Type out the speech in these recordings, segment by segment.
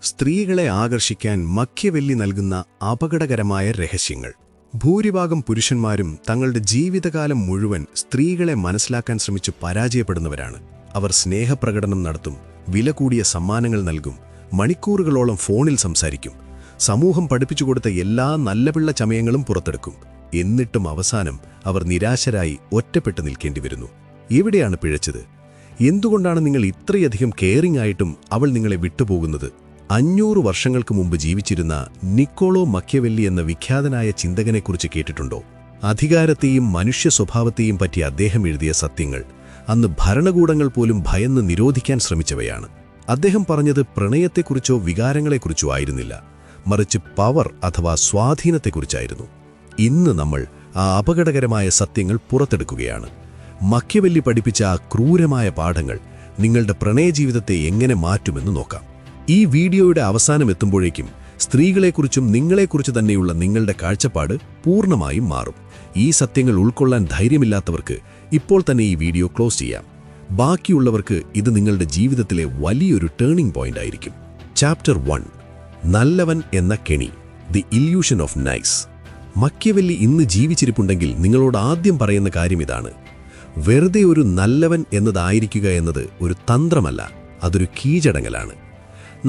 സ്ത്രീകളെ ആകർഷിക്കാൻ മക്യവെല്ലി നൽകുന്ന അപകടകരമായ രഹസ്യങ്ങൾ. ഭൂരിഭാഗം പുരുഷന്മാരും തങ്ങളുടെ ജീവിതകാലം മുഴുവൻ സ്ത്രീകളെ മനസ്സിലാക്കാൻ ശ്രമിച്ചു പരാജയപ്പെടുന്നവരാണ്. അവർ സ്നേഹപ്രകടനം നടത്തും, വില കൂടിയ സമ്മാനങ്ങൾ നൽകും, മണിക്കൂറുകളോളം ഫോണിൽ സംസാരിക്കും, സമൂഹം പഠിപ്പിച്ചുകൊടുത്ത എല്ലാ നല്ലപിള്ള ചമയങ്ങളും പുറത്തെടുക്കും. എന്നിട്ടും അവസാനം അവർ നിരാശരായി ഒറ്റപ്പെട്ടു നിൽക്കേണ്ടി വരുന്നു. എവിടെയാണ് പിഴച്ചത്? എന്തുകൊണ്ടാണ് നിങ്ങൾ ഇത്രയധികം കെയറിംഗ് ആയിട്ടും അവൾ നിങ്ങളെ വിട്ടുപോകുന്നത്? 500 വർഷങ്ങൾക്ക് മുമ്പ് ജീവിച്ചിരുന്ന നിക്കോളോ മക്യവെല്ലി എന്ന വിഖ്യാതനായ ചിന്തകനെക്കുറിച്ച് കേട്ടിട്ടുണ്ടോ? അധികാരത്തെയും മനുഷ്യ സ്വഭാവത്തെയും പറ്റി അദ്ദേഹം എഴുതിയ സത്യങ്ങൾ അന്ന് ഭരണകൂടങ്ങൾ പോലും ഭയന്ന് നിരോധിക്കാൻ ശ്രമിച്ചവയാണ്. അദ്ദേഹം പറഞ്ഞത് പ്രണയത്തെക്കുറിച്ചോ വികാരങ്ങളെക്കുറിച്ചോ ആയിരുന്നില്ല, മറിച്ച് പവർ അഥവാ സ്വാധീനത്തെക്കുറിച്ചായിരുന്നു. ഇന്ന് നമ്മൾ ആ അപകടകരമായ സത്യങ്ങൾ പുറത്തെടുക്കുകയാണ്. മക്യവെല്ലി പഠിപ്പിച്ച ആ ക്രൂരമായ പാഠങ്ങൾ നിങ്ങളുടെ പ്രണയജീവിതത്തെ എങ്ങനെ മാറ്റുമെന്ന് നോക്കാം. ഈ വീഡിയോയുടെ അവസാനം എത്തുമ്പോഴേക്കും സ്ത്രീകളെക്കുറിച്ചും നിങ്ങളെക്കുറിച്ച് തന്നെയുള്ള നിങ്ങളുടെ കാഴ്ചപ്പാട് പൂർണ്ണമായും മാറും. ഈ സത്യങ്ങൾ ഉൾക്കൊള്ളാൻ ധൈര്യമില്ലാത്തവർക്ക് ഇപ്പോൾ തന്നെ ഈ വീഡിയോ ക്ലോസ് ചെയ്യാം. ബാക്കിയുള്ളവർക്ക് ഇത് നിങ്ങളുടെ ജീവിതത്തിലെ വലിയൊരു ടേണിംഗ് പോയിന്റ് ആയിരിക്കും. ചാപ്റ്റർ 1: നല്ലവൻ എന്ന കെണി, ദി ഇല്യൂഷൻ ഓഫ് നൈസ്. മക്യവെല്ലി ഇന്ന് ജീവിച്ചിരിപ്പുണ്ടെങ്കിൽ നിങ്ങളോട് ആദ്യം പറയുന്ന കാര്യം ഇതാണ്: വെറുതെ ഒരു നല്ലവൻ എന്നതായിരിക്കുക എന്നത് ഒരു തന്ത്രമല്ല, അതൊരു കീഴടങ്ങലാണ്.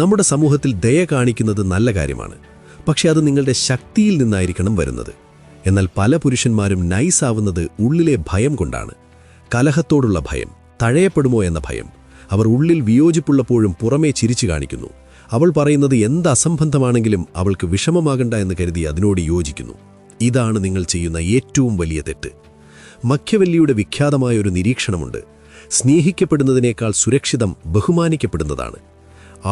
നമ്മുടെ സമൂഹത്തിൽ ദയ കാണിക്കുന്നത് നല്ല കാര്യമാണ്, പക്ഷെ അത് നിങ്ങളുടെ ശക്തിയിൽ നിന്നായിരിക്കണം വരുന്നത്. എന്നാൽ പല പുരുഷന്മാരും നൈസ് ആവുന്നത് ഉള്ളിലെ ഭയം കൊണ്ടാണ്. കലഹത്തോടുള്ള ഭയം, തഴയപ്പെടുമോ എന്ന ഭയം. അവർ ഉള്ളിൽ വിയോജിപ്പുള്ളപ്പോഴും പുറമേ ചിരിച്ചു കാണിക്കുന്നു. അവൾ പറയുന്നത് എന്ത് അസംബന്ധമാണെങ്കിലും അവൾക്ക് വിഷമമാകണ്ട എന്ന് കരുതി അതിനോട് യോജിക്കുന്നു. ഇതാണ് നിങ്ങൾ ചെയ്യുന്ന ഏറ്റവും വലിയ തെറ്റ്. മക്യവെല്ലിയുടെ വിഖ്യാതമായ ഒരു നിരീക്ഷണമുണ്ട്: സ്നേഹിക്കപ്പെടുന്നതിനേക്കാൾ സുരക്ഷിതം ബഹുമാനിക്കപ്പെടുന്നതാണ്.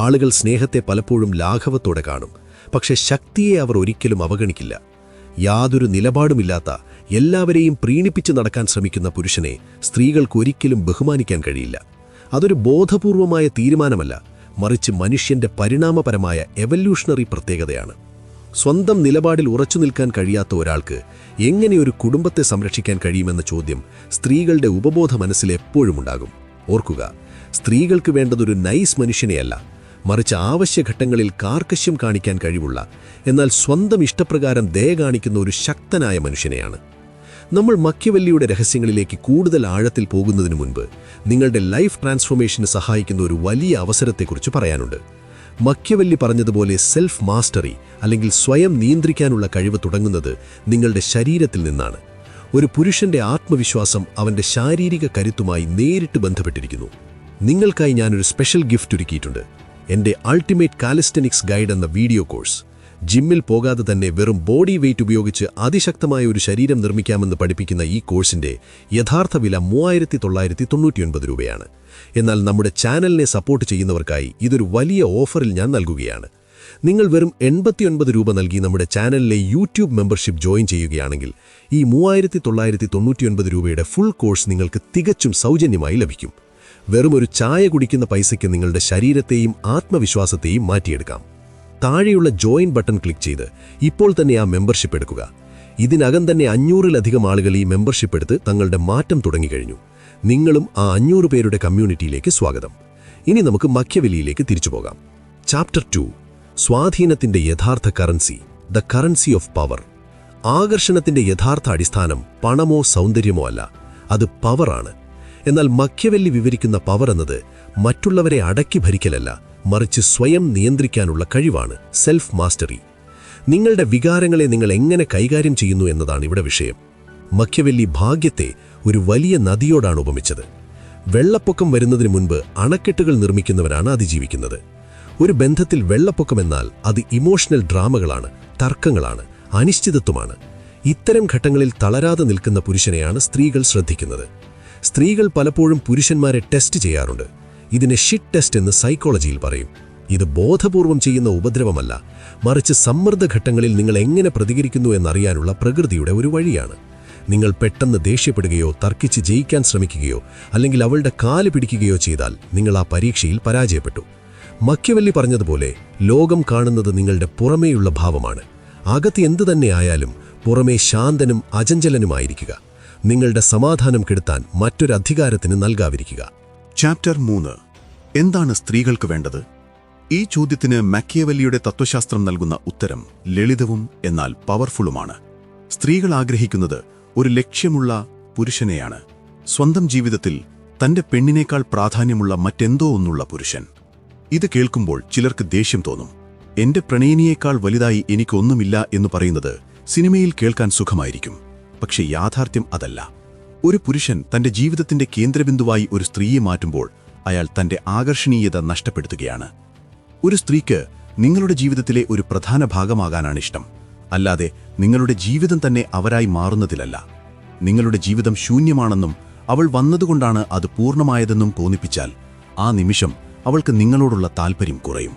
ആളുകൾ സ്നേഹത്തെ പലപ്പോഴും ലാഘവത്തോടെ കാണും, പക്ഷെ ശക്തിയെ അവർ ഒരിക്കലും അവഗണിക്കില്ല. യാതൊരു നിലപാടുമില്ലാത്ത, എല്ലാവരെയും പ്രീണിപ്പിച്ച് നടക്കാൻ ശ്രമിക്കുന്ന പുരുഷനെ സ്ത്രീകൾക്കൊരിക്കലും ബഹുമാനിക്കാൻ കഴിയില്ല. അതൊരു ബോധപൂർവമായ തീരുമാനമല്ല, മറിച്ച് മനുഷ്യന്റെ പരിണാമപരമായ എവല്യൂഷണറി പ്രത്യേകതയാണ്. സ്വന്തം നിലപാടിൽ ഉറച്ചു നിൽക്കാൻ കഴിയാത്ത ഒരാൾക്ക് എങ്ങനെ ഒരു കുടുംബത്തെ സംരക്ഷിക്കാൻ കഴിയുമെന്ന ചോദ്യം സ്ത്രീകളുടെ ഉപബോധ മനസ്സിൽ എപ്പോഴും ഉണ്ടാകും. ഓർക്കുക, സ്ത്രീകൾക്ക് വേണ്ടതൊരു നൈസ് മനുഷ്യനെയല്ല, മറിച്ച് ആവശ്യഘട്ടങ്ങളിൽ കാർക്കശ്യം കാണിക്കാൻ കഴിവുള്ള, എന്നാൽ സ്വന്തം ഇഷ്ടപ്രകാരം ദയ കാണിക്കുന്ന ഒരു ശക്തനായ മനുഷ്യനെയാണ്. നമ്മൾ മക്യവെല്ലിയുടെ രഹസ്യങ്ങളിലേക്ക് കൂടുതൽ ആഴത്തിൽ പോകുന്നതിന് മുൻപ് നിങ്ങളുടെ ലൈഫ് ട്രാൻസ്ഫോർമേഷന് സഹായിക്കുന്ന ഒരു വലിയ അവസരത്തെക്കുറിച്ച് പറയാനുണ്ട്. മക്യവെല്ലി പറഞ്ഞതുപോലെ സെൽഫ് മാസ്റ്ററി അല്ലെങ്കിൽ സ്വയം നിയന്ത്രിക്കാനുള്ള കഴിവ് തുടങ്ങുന്നത് നിങ്ങളുടെ ശരീരത്തിൽ നിന്നാണ്. ഒരു പുരുഷന്റെ ആത്മവിശ്വാസം അവന്റെ ശാരീരിക കരുത്തുമായി നേരിട്ട് ബന്ധപ്പെട്ടിരിക്കുന്നു. നിങ്ങൾക്കായി ഞാനൊരു സ്പെഷ്യൽ ഗിഫ്റ്റ് ഒരുക്കിയിട്ടുണ്ട്: എൻ്റെ അൾട്ടിമേറ്റ് കാലിസ്റ്റനിക്സ് ഗൈഡ് എന്ന വീഡിയോ കോഴ്സ്. ജിമ്മിൽ പോകാതെ തന്നെ വെറും ബോഡി വെയ്റ്റ് ഉപയോഗിച്ച് അതിശക്തമായ ഒരു ശരീരം നിർമ്മിക്കാമെന്ന് പഠിപ്പിക്കുന്ന ഈ കോഴ്സിൻ്റെ യഥാർത്ഥ വില 3999 രൂപയാണ്. എന്നാൽ നമ്മുടെ ചാനലിനെ സപ്പോർട്ട് ചെയ്യുന്നവർക്കായി ഇതൊരു വലിയ ഓഫറിൽ ഞാൻ നൽകുകയാണ്. നിങ്ങൾ വെറും 89 രൂപ നൽകി നമ്മുടെ ചാനലിലെ യൂട്യൂബ് മെമ്പർഷിപ്പ് ജോയിൻ ചെയ്യുകയാണെങ്കിൽ ഈ 3999 രൂപയുടെ ഫുൾ കോഴ്സ് നിങ്ങൾക്ക് തികച്ചും സൗജന്യമായി ലഭിക്കും. വെറും ഒരു ചായ കുടിക്കുന്ന പൈസയ്ക്ക് നിങ്ങളുടെ ശരീരത്തെയും ആത്മവിശ്വാസത്തെയും മാറ്റിയെടുക്കാം. താഴെയുള്ള ജോയിൻ ബട്ടൺ ക്ലിക്ക് ചെയ്ത് ഇപ്പോൾ തന്നെ ആ മെമ്പർഷിപ്പ് എടുക്കുക. ഇതിനകം തന്നെ 500-ലധികം ആളുകൾ ഈ മെമ്പർഷിപ്പ് എടുത്ത് തങ്ങളുടെ മാറ്റം തുടങ്ങിക്കഴിഞ്ഞു. നിങ്ങളും ആ 500 പേരുടെ കമ്മ്യൂണിറ്റിയിലേക്ക് സ്വാഗതം. ഇനി നമുക്ക് മക്യവെല്ലിയിലേക്ക് തിരിച്ചു പോകാം. ചാപ്റ്റർ 2: സ്വാധീനത്തിന്റെ യഥാർത്ഥ currency, the currency of power. ആകർഷണത്തിന്റെ യഥാർത്ഥ അടിസ്ഥാനം പണമോ സൗന്ദര്യമോ അല്ല, അത് പവറാണ്. എന്നാൽ മക്യവെല്ലി വിവരിക്കുന്ന പവർ എന്നത് മറ്റുള്ളവരെ അടക്കി ഭരിക്കലല്ല, മറിച്ച് സ്വയം നിയന്ത്രിക്കാനുള്ള കഴിവാണ്, സെൽഫ് മാസ്റ്ററി. നിങ്ങളുടെ വികാരങ്ങളെ നിങ്ങൾ എങ്ങനെ കൈകാര്യം ചെയ്യുന്നു എന്നതാണ് ഇവിടെ വിഷയം. മക്യവെല്ലി ഭാഗ്യത്തെ ഒരു വലിയ നദിയോടാണ് ഉപമിച്ചത്. വെള്ളപ്പൊക്കം വരുന്നതിന് മുൻപ് അണക്കെട്ടുകൾ നിർമ്മിക്കുന്നവരാണ് അതിജീവിക്കുന്നത്. ഒരു ബന്ധത്തിൽ വെള്ളപ്പൊക്കമെന്നാൽ അത് ഇമോഷണൽ ഡ്രാമകളാണ്, തർക്കങ്ങളാണ്, അനിശ്ചിതത്വമാണ്. ഇത്തരം ഘട്ടങ്ങളിൽ തളരാതെ നിൽക്കുന്ന പുരുഷനെയാണ് സ്ത്രീകൾ ശ്രദ്ധിക്കുന്നത്. സ്ത്രീകൾ പലപ്പോഴും പുരുഷന്മാരെ ടെസ്റ്റ് ചെയ്യാറുണ്ട്. ഇതിനെ ഷിറ്റ് ടെസ്റ്റ് എന്ന് സൈക്കോളജിയിൽ പറയും. ഇത് ബോധപൂർവം ചെയ്യുന്ന ഉപദ്രവമല്ല, മറിച്ച് സമ്മർദ്ദഘട്ടങ്ങളിൽ നിങ്ങൾ എങ്ങനെ പ്രതികരിക്കുന്നു എന്നറിയാനുള്ള പ്രകൃതിയുടെ ഒരു വഴിയാണ്. നിങ്ങൾ പെട്ടെന്ന് ദേഷ്യപ്പെടുകയോ തർക്കിച്ച് ജയിക്കാൻ ശ്രമിക്കുകയോ അല്ലെങ്കിൽ അവളുടെ കാല് പിടിക്കുകയോ ചെയ്താൽ നിങ്ങൾ ആ പരീക്ഷയിൽ പരാജയപ്പെട്ടു. മക്യവെല്ലി പറഞ്ഞതുപോലെ ലോകം കാണുന്നത് നിങ്ങളുടെ പുറമേയുള്ള ഭാവമാണ്. അകത്ത് എന്തു തന്നെ ആയാലും പുറമേ ശാന്തനും അചഞ്ചലനുമായിരിക്കുക. നിങ്ങളുടെ സമാധാനം കെടുത്താൻ മറ്റൊരു അധികാരത്തിന് നൽകാതിരിക്കുക. ചാപ്റ്റർ 3: എന്താണ് സ്ത്രീകൾക്ക് വേണ്ടത്? ഈ ചോദ്യത്തിന് മക്കിയവെല്ലിയുടെ തത്വശാസ്ത്രം നൽകുന്ന ഉത്തരം ലളിതവും എന്നാൽ പവർഫുള്ളുമാണ്. സ്ത്രീകൾ ആഗ്രഹിക്കുന്നത് ഒരു ലക്ഷ്യമുള്ള പുരുഷനെയാണ്. സ്വന്തം ജീവിതത്തിൽ തന്റെ പെണ്ണിനേക്കാൾ പ്രാധാന്യമുള്ള മറ്റെന്തോ ഒന്നുള്ള പുരുഷൻ. ഇത് കേൾക്കുമ്പോൾ ചിലർക്ക് ദേഷ്യം തോന്നും. എന്റെ പ്രണയിനിയേക്കാൾ വലുതായി എനിക്കൊന്നുമില്ല എന്ന് പറയുന്നത് സിനിമയിൽ കേൾക്കാൻ സുഖമായിരിക്കും. പക്ഷേ യാഥാർത്ഥ്യം അതല്ല. ഒരു പുരുഷൻ തന്റെ ജീവിതത്തിന്റെ കേന്ദ്രബിന്ദുവായി ഒരു സ്ത്രീയെ മാറ്റുമ്പോൾ അയാൾ തന്റെ ആകർഷണീയത നഷ്ടപ്പെടുത്തുകയാണ്. ഒരു സ്ത്രീക്ക് നിങ്ങളുടെ ജീവിതത്തിലെ ഒരു പ്രധാന ഭാഗമാകാനാണിഷ്ടം, അല്ലാതെ നിങ്ങളുടെ ജീവിതം തന്നെ അവരായി മാറുന്നതിലല്ല. നിങ്ങളുടെ ജീവിതം ശൂന്യമാണെന്നും അവൾ വന്നതുകൊണ്ടാണ് അത് പൂർണ്ണമായതെന്നും തോന്നിപ്പിച്ചാൽ ആ നിമിഷം അവൾക്ക് നിങ്ങളോടുള്ള താൽപ്പര്യം കുറയും.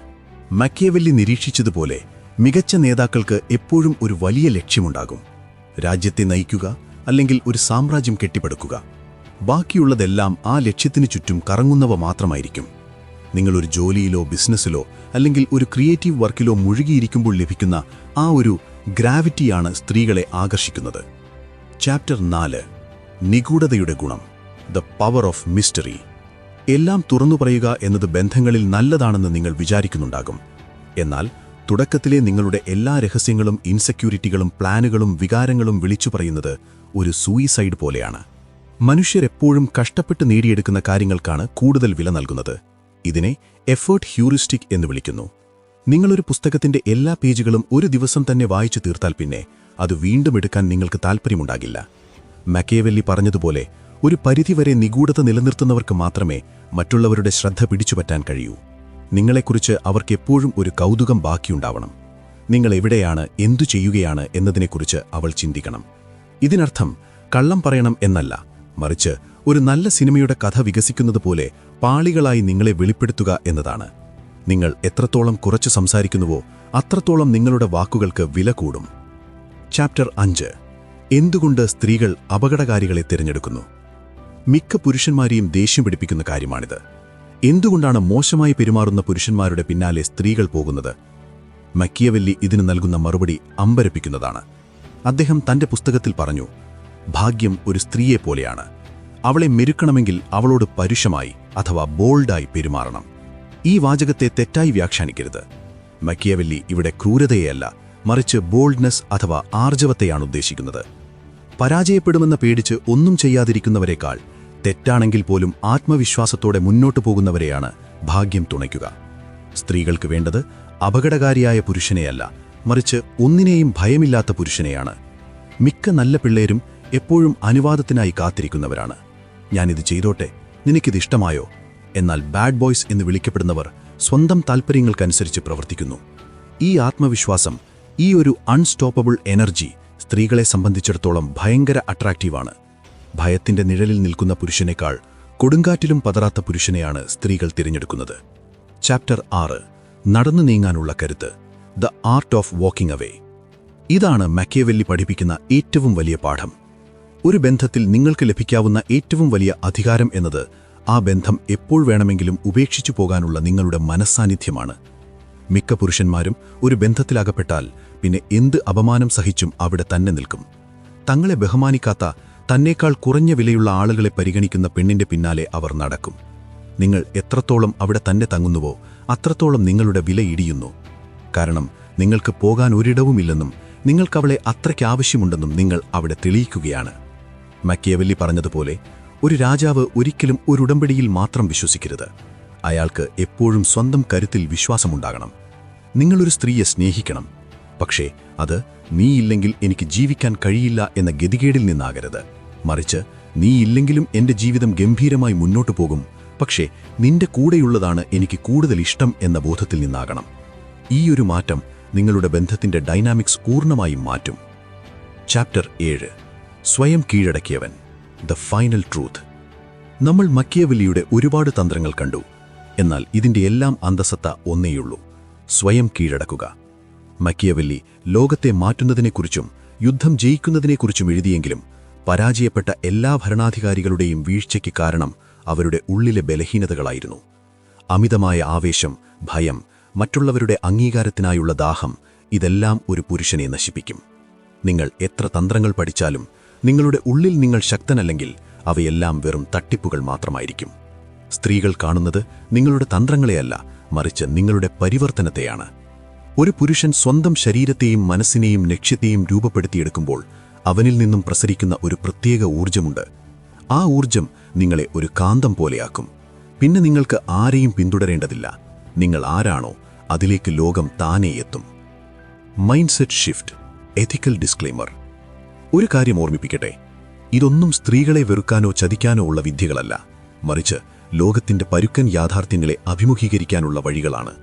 മക്കിയവെല്ലി നിരീക്ഷിച്ചതുപോലെ മികച്ച നേതാക്കൾക്ക് എപ്പോഴും ഒരു വലിയ ലക്ഷ്യമുണ്ടാകും. രാജ്യത്തെ നയിക്കുക, അല്ലെങ്കിൽ ഒരു സാമ്രാജ്യം കെട്ടിപ്പടുക്കുക. ബാക്കിയുള്ളതെല്ലാം ആ ലക്ഷ്യത്തിനു ചുറ്റും കറങ്ങുന്നവ മാത്രമായിരിക്കും. നിങ്ങളൊരു ജോലിയിലോ ബിസിനസ്സിലോ അല്ലെങ്കിൽ ഒരു ക്രിയേറ്റീവ് വർക്കിലോ മുഴുകിയിരിക്കുമ്പോൾ ലഭിക്കുന്ന ആ ഒരു ഗ്രാവിറ്റിയാണ് സ്ത്രീകളെ ആകർഷിക്കുന്നത്. ചാപ്റ്റർ 4: നിഗൂഢതയുടെ ഗുണം, ദ പവർ ഓഫ് മിസ്റ്ററി. എല്ലാം തുറന്നു പറയുക എന്നത് ബന്ധങ്ങളിൽ നല്ലതാണെന്ന് നിങ്ങൾ വിചാരിക്കുന്നുണ്ടാകും. എന്നാൽ തുടക്കത്തിലെ നിങ്ങളുടെ എല്ലാ രഹസ്യങ്ങളും, ഇൻസെക്യൂരിറ്റികളും, പ്ലാനുകളും, വികാരങ്ങളും വിളിച്ചു പറയുന്നത് ഒരു സൂയിസൈഡ് പോലെയാണ്. മനുഷ്യരെപ്പോഴും കഷ്ടപ്പെട്ട് നേടിയെടുക്കുന്ന കാര്യങ്ങൾക്കാണ് കൂടുതൽ വില നൽകുന്നത്. ഇതിനെ എഫേർട്ട് ഹ്യൂറിസ്റ്റിക് എന്ന് വിളിക്കുന്നു. നിങ്ങളൊരു പുസ്തകത്തിന്റെ എല്ലാ പേജുകളും ഒരു ദിവസം തന്നെ വായിച്ചു തീർത്താൽ പിന്നെ അത് വീണ്ടും എടുക്കാൻ നിങ്ങൾക്ക് താൽപ്പര്യമുണ്ടാകില്ല. മക്കിയവെല്ലി പറഞ്ഞതുപോലെ ഒരു പരിധിവരെ നിഗൂഢത നിലനിർത്തുന്നവർക്ക് മാത്രമേ മറ്റുള്ളവരുടെ ശ്രദ്ധ പിടിച്ചുപറ്റാൻ കഴിയൂ. നിങ്ങളെക്കുറിച്ച് അവർക്കെപ്പോഴും ഒരു കൗതുകം ബാക്കിയുണ്ടാവണം. നിങ്ങൾ എവിടെയാണ്, എന്തു ചെയ്യുകയാണ് എന്നതിനെക്കുറിച്ച് അവൾ ചിന്തിക്കണം. ഇതിനർത്ഥം കള്ളം പറയണം എന്നല്ല, മറിച്ച് ഒരു നല്ല സിനിമയുടെ കഥ വികസിക്കുന്നത് പോലെ പാളികളായി നിങ്ങളെ വെളിപ്പെടുത്തുക എന്നതാണ്. നിങ്ങൾ എത്രത്തോളം കുറച്ച് സംസാരിക്കുന്നുവോ അത്രത്തോളം നിങ്ങളുടെ വാക്കുകൾക്ക് വില കൂടും. ചാപ്റ്റർ 5: എന്തുകൊണ്ട് സ്ത്രീകൾ അപകടകാരികളെ തിരഞ്ഞെടുക്കുന്നു. മിക്ക പുരുഷന്മാരെയും ദേഷ്യം പിടിപ്പിക്കുന്ന കാര്യമാണിത്. എന്തുകൊണ്ടാണ് മോശമായി പെരുമാറുന്ന പുരുഷന്മാരുടെ പിന്നാലെ സ്ത്രീകൾ പോകുന്നത്? മക്കിയവെല്ലി ഇതിന് നൽകുന്ന മറുപടി അമ്പരപ്പിക്കുന്നതാണ്. അദ്ദേഹം തന്റെ പുസ്തകത്തിൽ പറഞ്ഞു, ഭാഗ്യം ഒരു സ്ത്രീയെപ്പോലെയാണ്. അവളെ മെരുക്കണമെങ്കിൽ അവളോട് പരുഷമായി അഥവാ ബോൾഡായി പെരുമാറണം. ഈ വാചകത്തെ തെറ്റായി വ്യാഖ്യാനിക്കരുത്. മക്കിയവെല്ലി ഇവിടെ ക്രൂരതയെയല്ല, മറിച്ച് ബോൾഡ്നെസ് അഥവാ ആർജവത്തെയാണ് ഉദ്ദേശിക്കുന്നത്. പരാജയപ്പെടുമെന്ന് പേടിച്ച് ഒന്നും ചെയ്യാതിരിക്കുന്നവരെക്കാൾ, തെറ്റാണെങ്കിൽ പോലും ആത്മവിശ്വാസത്തോടെ മുന്നോട്ടു പോകുന്നവരെയാണ് ഭാഗ്യം തുണയ്ക്കുക. സ്ത്രീകൾക്ക് വേണ്ടത് അപകടകാരിയായ പുരുഷനെയല്ല, മറിച്ച് ഒന്നിനെയും ഭയമില്ലാത്ത പുരുഷനെയാണ്. മിക്ക നല്ല പിള്ളേരും എപ്പോഴും അനുവാദത്തിനായി കാത്തിരിക്കുന്നവരാണ്. ഞാനിത് ചെയ്തോട്ടെ, നിനക്കിത് ഇഷ്ടമായോ? എന്നാൽ ബാഡ് ബോയ്സ് എന്ന് വിളിക്കപ്പെടുന്നവർ സ്വന്തം താൽപ്പര്യങ്ങൾക്കനുസരിച്ച് പ്രവർത്തിക്കുന്നു. ഈ ആത്മവിശ്വാസം, ഈ ഒരു അൺസ്റ്റോപ്പബിൾ എനർജി സ്ത്രീകളെ സംബന്ധിച്ചിടത്തോളം ഭയങ്കര അട്രാക്റ്റീവാണ്. ഭയത്തിന്റെ നിഴലിൽ നിൽക്കുന്ന പുരുഷനേക്കാൾ കൊടുങ്കാറ്റിലും പതറാത്ത പുരുഷനെയാണ് സ്ത്രീകൾ തിരഞ്ഞെടുക്കുന്നത്. ചാപ്റ്റർ 6: നടന്നു നീങ്ങാനുള്ള കരുത്ത്, the art of walking away. ഇതാണ് മക്കിയവെല്ലി പഠിപ്പിക്കുന്ന ഏറ്റവും വലിയ പാഠം. ഒരു ബന്ധത്തിൽ നിങ്ങൾക്ക് ലഭിക്കാവുന്ന ഏറ്റവും വലിയ അധികാരം എന്നത് ആ ബന്ധം എപ്പോൾ വേണമെങ്കിലും ഉപേക്ഷിച്ചു പോകാനുള്ള നിങ്ങളുടെ മനസ്സാന്നിധ്യമാണ്. മിക്ക പുരുഷന്മാരും ഒരു ബന്ധത്തിലാകപ്പെട്ടാൽ പിന്നെ എന്ത് അപമാനം സഹിച്ചും അവിടെ തന്നെ നിൽക്കും. തങ്ങളെ ബഹുമാനിക്കാത്ത, തന്നേക്കാൾ കുറഞ്ഞ വിലയുള്ള ആളുകളെ പരിഗണിക്കുന്ന പെണ്ണിന്റെ പിന്നാലെ അവർ നടക്കും. നിങ്ങൾ എത്രത്തോളം അവിടെ തന്നെ തങ്ങുന്നുവോ അത്രത്തോളം നിങ്ങളുടെ വില ഇടിയുന്നു. കാരണം നിങ്ങൾക്ക് പോകാൻ ഒരിടവുമില്ലെന്നും നിങ്ങൾക്കവളെ അത്രയ്ക്ക് ആവശ്യമുണ്ടെന്നും നിങ്ങൾ അവിടെ തെളിയിക്കുകയാണ്. മക്കിയവെല്ലി പറഞ്ഞതുപോലെ, ഒരു രാജാവ് ഒരിക്കലും ഒരു ഉടമ്പടിയിൽ മാത്രം വിശ്വസിക്കരുത്. അയാൾക്ക് എപ്പോഴും സ്വന്തം കരുത്തിൽ വിശ്വാസമുണ്ടാകണം. നിങ്ങളൊരു സ്ത്രീയെ സ്നേഹിക്കണം, പക്ഷേ അത് നീയില്ലെങ്കിൽ എനിക്ക് ജീവിക്കാൻ കഴിയില്ല എന്ന ഗതികേടിൽ നിന്നാകരുത്. മറിച്ച് നീയില്ലെങ്കിലും എൻ്റെ ജീവിതം ഗംഭീരമായി മുന്നോട്ടു പോകും, പക്ഷേ നിന്റെ കൂടെയുള്ളതാണ് എനിക്ക് കൂടുതൽ ഇഷ്ടം എന്ന ബോധത്തിൽ നിന്നാകണം. ഈയൊരു മാറ്റം നിങ്ങളുടെ ബന്ധത്തിന്റെ ഡൈനാമിക്സ് പൂർണ്ണമായും മാറ്റും. ചാപ്റ്റർ 7: സ്വയം കീഴടക്കിയവൻ, ദ ഫൈനൽ ട്രൂത്ത്. നമ്മൾ മക്കിയവെല്ലിയുടെ ഒരുപാട് തന്ത്രങ്ങൾ കണ്ടു. എന്നാൽ ഇതിന്റെ എല്ലാം അന്തസത്ത ഒന്നേയുള്ളൂ: സ്വയം കീഴടക്കുക. മക്കിയവെല്ലി ലോകത്തെ മാറ്റുന്നതിനെക്കുറിച്ചും യുദ്ധം ജയിക്കുന്നതിനെക്കുറിച്ചും എഴുതിയെങ്കിലും പരാജയപ്പെട്ട എല്ലാ ഭരണാധികാരികളുടെയും വീഴ്ചയ്ക്ക് കാരണം അവരുടെ ഉള്ളിലെ ബലഹീനതകളായിരുന്നു. അമിതമായ ആവേശം, ഭയം, മറ്റുള്ളവരുടെ അംഗീകാരത്തിനായുള്ള ദാഹം, ഇതെല്ലാം ഒരു പുരുഷനെ നശിപ്പിക്കും. നിങ്ങൾ എത്ര തന്ത്രങ്ങൾ പഠിച്ചാലും നിങ്ങളുടെ ഉള്ളിൽ നിങ്ങൾ ശക്തനല്ലെങ്കിൽ അവയെല്ലാം വെറും തട്ടിപ്പുകൾ മാത്രമായിരിക്കും. സ്ത്രീകൾ കാണുന്നത് നിങ്ങളുടെ തന്ത്രങ്ങളെയല്ല, മറിച്ച് നിങ്ങളുടെ പരിവർത്തനത്തെയാണ്. ഒരു പുരുഷൻ സ്വന്തം ശരീരത്തെയും മനസ്സിനെയും ലക്ഷ്യത്തെയും രൂപപ്പെടുത്തിയെടുക്കുമ്പോൾ അവനിൽ നിന്നും പ്രസരിക്കുന്ന ഒരു പ്രത്യേക ഊർജ്ജമുണ്ട്. ആ ഊർജ്ജം നിങ്ങളെ ഒരു കാന്തം പോലെയാക്കും. പിന്നെ നിങ്ങൾക്ക് ആരെയും പിന്തുടരേണ്ടതില്ല. നിങ്ങൾ ആരാണോ അതിലേക്ക് ലോകം താനേ എത്തും. Mindset shift. Ethical disclaimer. ഒരു കാര്യം ഓർമ്മിപ്പിക്കട്ടെ, ഇതൊന്നും സ്ത്രീകളെ വെറുക്കാനോ ചതിക്കാനോ ഉള്ള വിദ്യകളല്ല, മറിച്ച് ലോകത്തിന്റെ പരുക്കൻ യാഥാർത്ഥ്യങ്ങളെ അഭിമുഖീകരിക്കാനുള്ള വഴികളാണ്.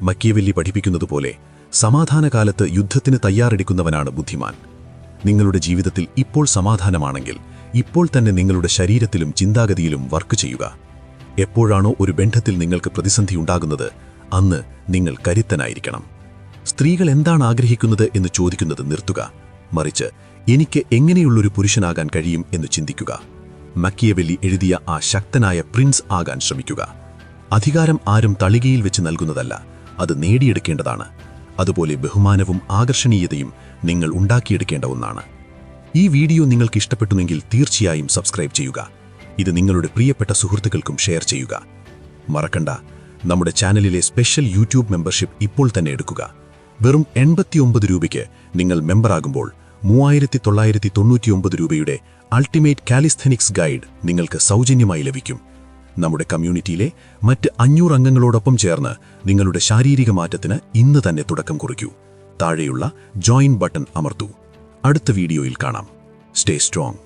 മക്കിയവെല്ലി പഠിപ്പിക്കുന്നതുപോലെ സമാധാനകാലത്ത് യുദ്ധത്തിന് തയ്യാറെടുക്കുന്നവനാണ് ബുദ്ധിമാൻ. നിങ്ങളുടെ ജീവിതത്തിൽ ഇപ്പോൾ സമാധാനമാണെങ്കിൽ ഇപ്പോൾ തന്നെ നിങ്ങളുടെ ശരീരത്തിലും ചിന്താഗതിയിലും വർക്ക് ചെയ്യുക. എപ്പോഴാണോ ഒരു ബന്ധത്തിൽ നിങ്ങൾക്ക് പ്രതിസന്ധി ഉണ്ടാകുന്നത് അന്ന് നിങ്ങൾ കരുത്തനായിരിക്കണം. സ്ത്രീകൾ എന്താണ് ആഗ്രഹിക്കുന്നത് എന്ന് ചോദിക്കുന്നത് നിർത്തുക. മറിച്ച് എനിക്ക് എങ്ങനെയുള്ളൊരു പുരുഷനാകാൻ കഴിയും എന്ന് ചിന്തിക്കുക. മക്കിയവെല്ലി എഴുതിയ ആ ശക്തനായ പ്രിൻസ് ആകാൻ ശ്രമിക്കുക. അധികാരം ആരും തളികയിൽ വെച്ച് നൽകുന്നതല്ല, അത് നേടിയെടുക്കേണ്ടതാണ്. അതുപോലെ ബഹുമാനവും ആകർഷണീയതയും നിങ്ങൾ ഉണ്ടാക്കിയെടുക്കേണ്ട ഒന്നാണ്. ഈ വീഡിയോ നിങ്ങൾക്ക് ഇഷ്ടപ്പെട്ടുവെങ്കിൽ തീർച്ചയായും സബ്സ്ക്രൈബ് ചെയ്യുക. ഇത് നിങ്ങളുടെ പ്രിയപ്പെട്ട സുഹൃത്തുക്കൾക്കും ഷെയർ ചെയ്യുക. മറക്കണ്ട, നമ്മുടെ ചാനലിലെ സ്പെഷ്യൽ യൂട്യൂബ് മെമ്പർഷിപ്പ് ഇപ്പോൾ തന്നെ എടുക്കുക. വെറും 89 രൂപയ്ക്ക് നിങ്ങൾ മെമ്പറാകുമ്പോൾ 3999 രൂപയുടെ അൾട്ടിമേറ്റ് കാലിസ്ഥനിക്സ് ഗൈഡ് നിങ്ങൾക്ക് സൗജന്യമായി ലഭിക്കും. നമ്മുടെ കമ്മ്യൂണിറ്റിയിലെ മറ്റ് 500 അംഗങ്ങളോടൊപ്പം ചേർന്ന് നിങ്ങളുടെ ശാരീരിക മാറ്റത്തിന് ഇന്ന് തന്നെ തുടക്കം കുറിക്കൂ. താഴെയുള്ള ജോയിൻ ബട്ടൺ അമർത്തൂ. അടുത്ത വീഡിയോയിൽ കാണാം. Stay strong.